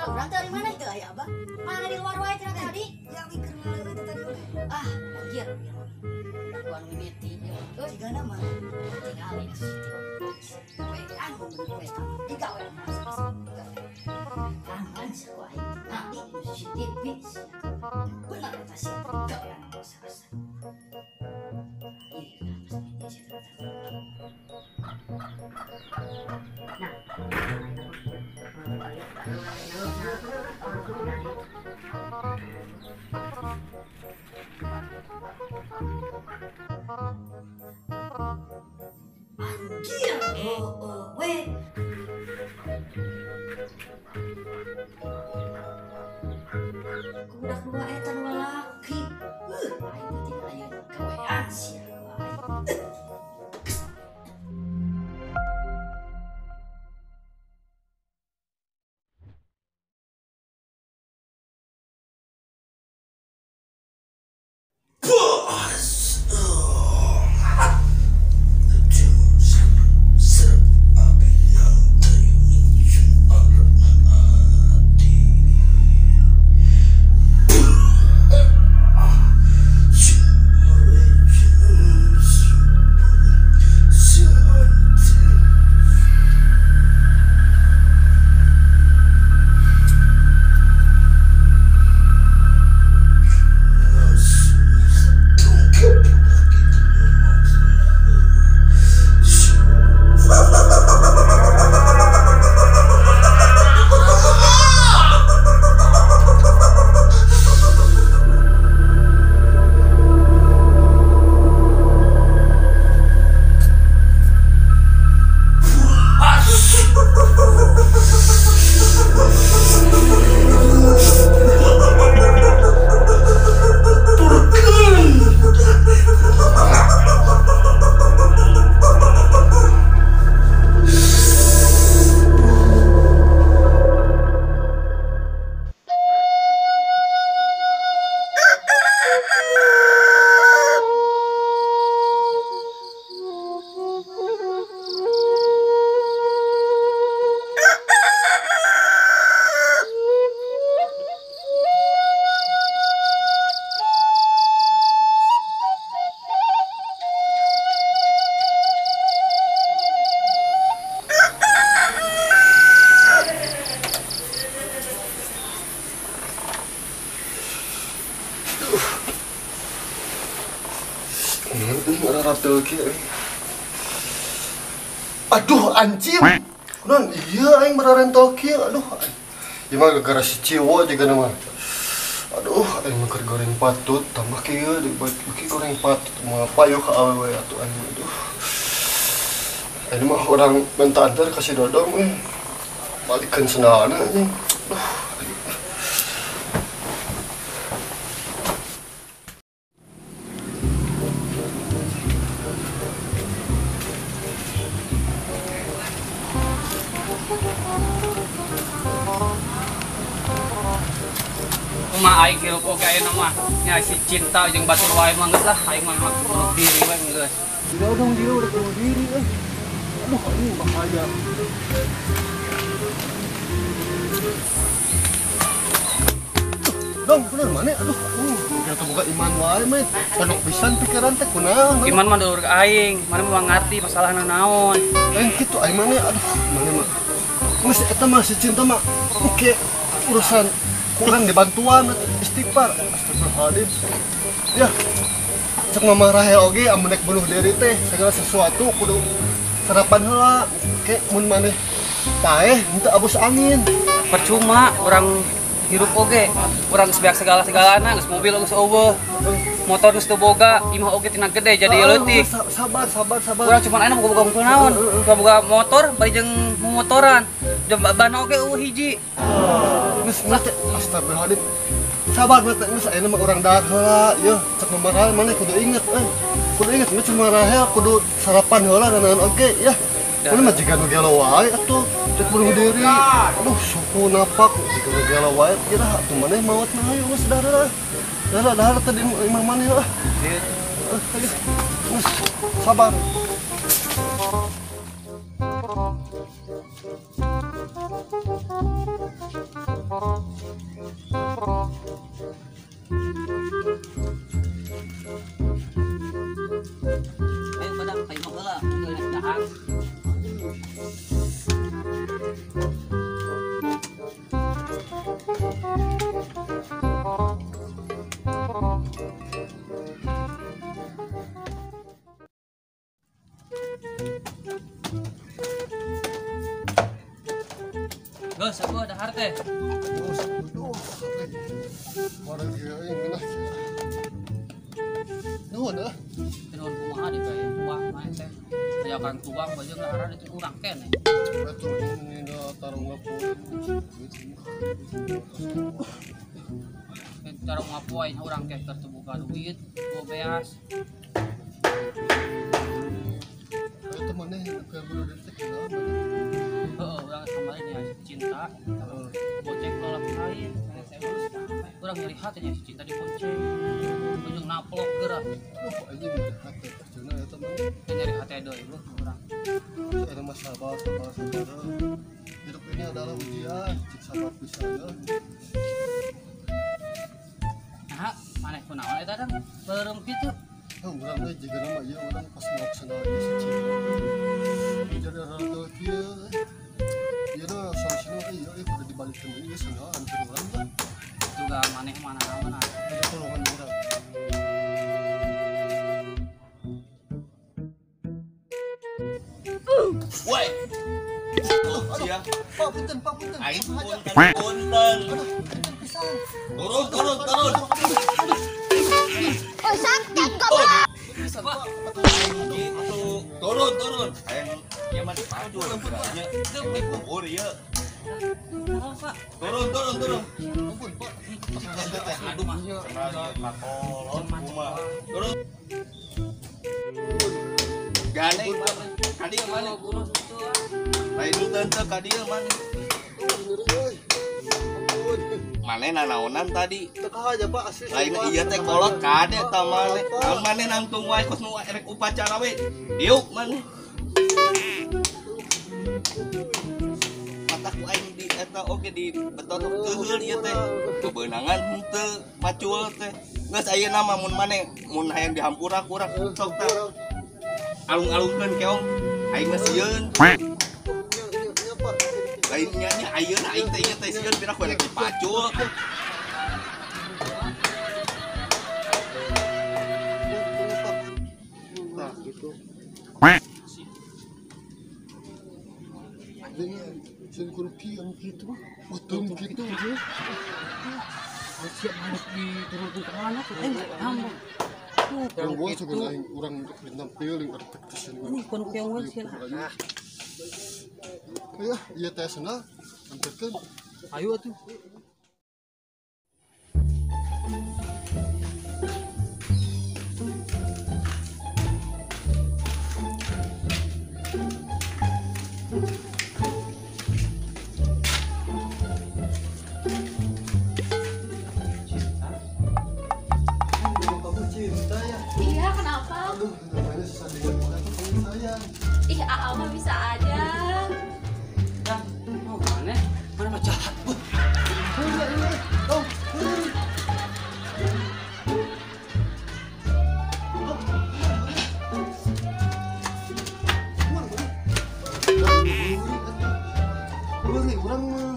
Orang dari mana itu ayah abah? Mana di luar wae tina tadi? Yang ikan itu tadi. Ah, anjir. Tuan mimiti. Tiga nama. Tiga kali nasi. Weh, aku beli tiga weh mas. Aman sih wah. Nanti CCTV. Benar kata sih. Tiga weh masa-masa. Anjir, weh. Kudak dua eta dua laki. Aing tinggal aya gawean sia. Aduh anjing, non iya aing merarentol kieu, aduh. Ieu mah gara-gara si Ciwo juga nama. Aduh, aing mah keur goreng patut, tambah kieu dibagi goreng patut mah payo ka awewe atuh anjing. Aduh. Ini mah orang minta antar kasih dodong balikeun senana anjing. Mah aing hirup oge ayeuna mah nya si cinta jeung batur wae mah geus lah aing mah bunuh diri we geus. Tidak dong dia udah bunuh diri Aduh ini bahaya. Dong bener mana aduh kita buka iman wae mah penuh pisan pikiran teh kunaon. Iman mah dulur aing, mana mah ngarti masalahna naon. Kitu aing mah aduh mana mah. Geus eta mah si cinta mah oke urusan kurang dibantuan istighfar astagfirullahaladzim ya cek mama Rahel oge amun nek bunuh diri teh segala sesuatu kudu sarapan heula ke mun maneh paeh henteu abus angin percuma orang hirup oge urang geus beak segala-segalana geus mobil geus eueuh motor geus teu boga imah oge tina gede jadi leutik sabar urang cuman aya boga mobil naon boga motor bari jeung motoran ban oge hiji geus mah teh astagfirullahaladzim sabar mah geus aya mah urang dahat heula yeuh cek nomor mana kudu inget kudu inget mah cuma rahel kudu sarapan heula dan oge ya mana mah jiga nu gelo wae atuh cek bunuh diri aduh suku napak jiga nu gelo wae kira atuh maneh maot mah ayo geus dahar tadi imah maneh lah geus sabar Ayo pada kayu mah heula, geus dahar. Geus aku dahar teh. Warang kieu aing lah nuhun dah Nuhun kumaha di bae tuang mah teh. Aya kan tuang baju ngaran itu urang keneh. betul ini dah tarung ngapu Cara ngapoin urang teh keur buka duit, gua beas. itu maneh ke bunuh diri teh kenapa Heeh, urang kemarin ya cinta. Boceng lolak lain. Urang nyeri hati nya si cinta dibonceng. Ujung naplok gerak. aja di hati cenah eta mah Nyeri hati deui lu urang. ada masalah hidup ini adalah ujian cik sabar pisan ya Nah, maneh kunaon eta dang? Beureum kitu. urang teh jiga nama ieu urang pas mau kesana ieu si cik jadi rada kieu ieu na solusinya teh ieu kudu dibalikeun deui ieu sana hancur urang lah Juga maneh mana-mana. itu tolongan urang Woi. Sia. Pak punten Aing punten. Turun. Oh, sakit goblok. Gitu. Turun. Aing ya mah dipaju nya. Deuk kubur ieu. Pak. Turun. ampun Pak Aduh mah. Makolot kumaha. Turun. Gandeng kadi mana Guru itu lain teu ka dieu maneh. Maneh nanaonan tadi. teka aja Pak asli Lain ieu teh kolot kade ta maneh. Naon maneh nangtung wae kos nu erek upacara we. Diuk maneh. Mataku aing di eta oge di betotok teuheul ieu teh. Kebeunangan henteu macul teh. Geus ayeuna mah mun maneh mun hayang dihampura kurang sok tah. Alung-alungkeun keong aing mah sieun. iya Pak Lain nya ayeuna aing teh ieu teh sieun pira ku erek dipacul. nah gitu ini sing kurupian gitu betul gitu ya siap harus diturunkan ke mana tuh? Ngambek. orang gua juga lain orang bintang pilih artificial Ini kun piang we sih. ya iya teh sana antarkan Ayo atuh. kamu cinta ya Iya, kenapa? aduh namanya susah dengan orang tuh kamu sayang Ih, Aa mah bisa aja. Dah, mau mana? Mana mah jahat bu.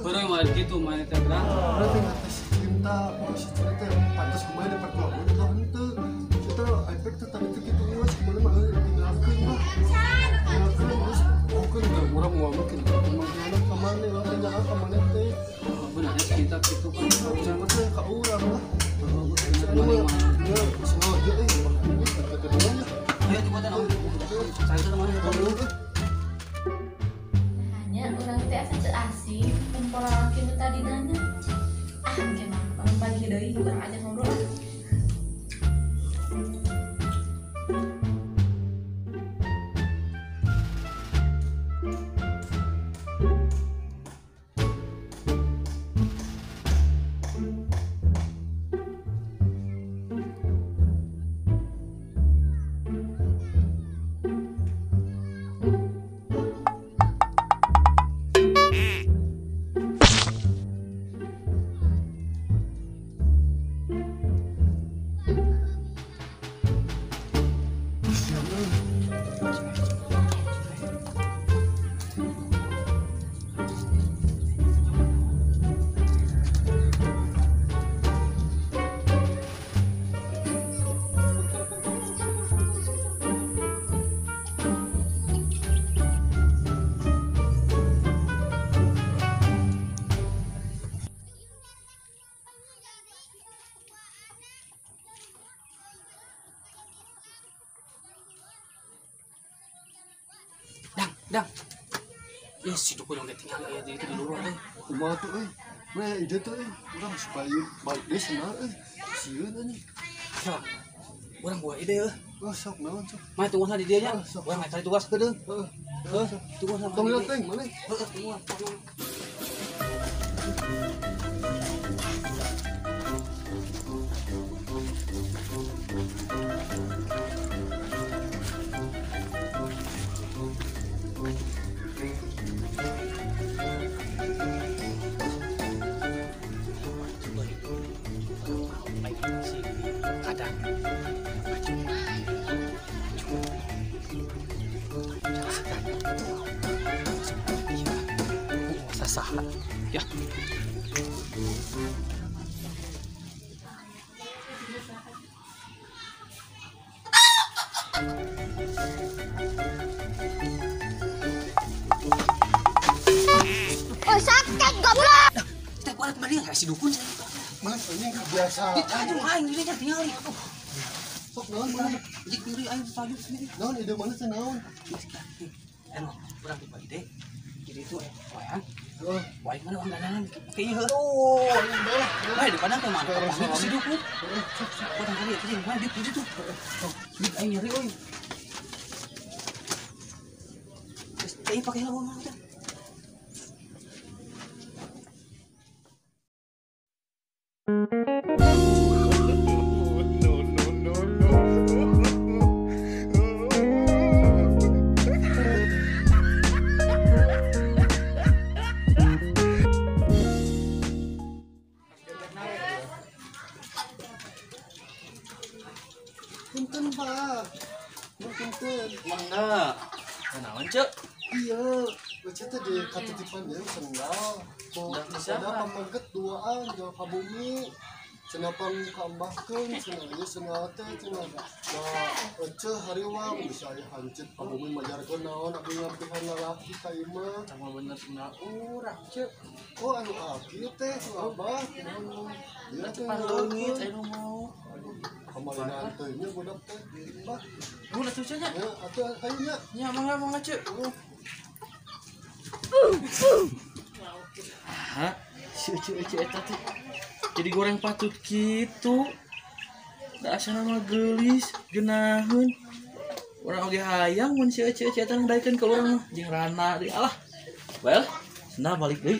Orang mah gitu mana teh berang. Berarti atas cinta, masih cerita pantas kemarin dapat dua bulan atau hente. Kita efek tuh tadi gitu mas kemarin mah tinggalkan lah. Tinggalkan mas, mungkin udah orang mau mungkin memang anak kemana, orang tinggal kemana teh. Benar kita gitu kan. Jangan teh ke orang lah. Ya, sengaja ketemu. Ayo coba teh naon. Saya tuh mana tahu. Hanya orang teh asa asik, kumpul laki tadi nanya. Ah, gimana? Orang pagi deui. orang aja ngobrol. Dang. Ya si dukun yang tinggal ya itu di luar Kumaha tuh ide tuh urang supaya balik deh senang sieun anjing. Ya. Orang buat ide Sok naon sok. Mah tunggu di dia nya. Sok. Orang cari tugas ke deung. Tunggu sama. Tong lihat teh mana? Tunggu. Sah ya. Oh sakit goblok. Kita balik kembali nggak si dukun? Mas anjing kebiasaan. Aduh aing dirinya tinggal. Sok naon mana? Jik diri aing tajuk sendiri. Naon ide mana teh naon? Emang kurang tipe ide. Jadi itu wayang. Heeh. Wayang mana orang dandanan kayak heuh. Oh, anjing bae. Wah, di padang teh mana? Sekarang Pas si dukun. Sok. Potong kali ya, mana di situ. Dik aing nyari euy. Terus teh pakai helm mana teh? Punten Pak. Punten. Mangga. Kenalan, Cek? Iya, baca teh di katitipan dia sendal. Sendal Ada siapa? pamaget duaan jauh ka bumi. Cenapang kambahkeun cenah ieu sendal teh cenah. Nah, eceuh hariwang bisa aya hancit ka bumi majarkeun naon abdi ngampihan lalaki ka ieu mah. Sama bener sendal urang, Cek. Oh anu aki teh Abah. Iya teh. Depan leungit anu mau. Kamalinaan teh nya budak teh. Bah, Guna tuh cenah. ya atuh hayunya. Ya mangga Cek. Hah? Si eta teh jadi goreng patut gitu. Da asana mah geulis, geunaheun. Urang oge hayang mun si ece eta ngadaikeun ka urang mah jeung Rana di alah. Well, senang balik deui.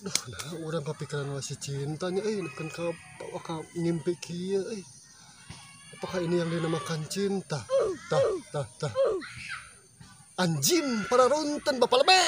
Duh, nah urang kepikiran masih cintanya nekan ka akan ngimpi kieu apakah ini yang dinamakan cinta? Tah. Anjing para runten bapak lebe.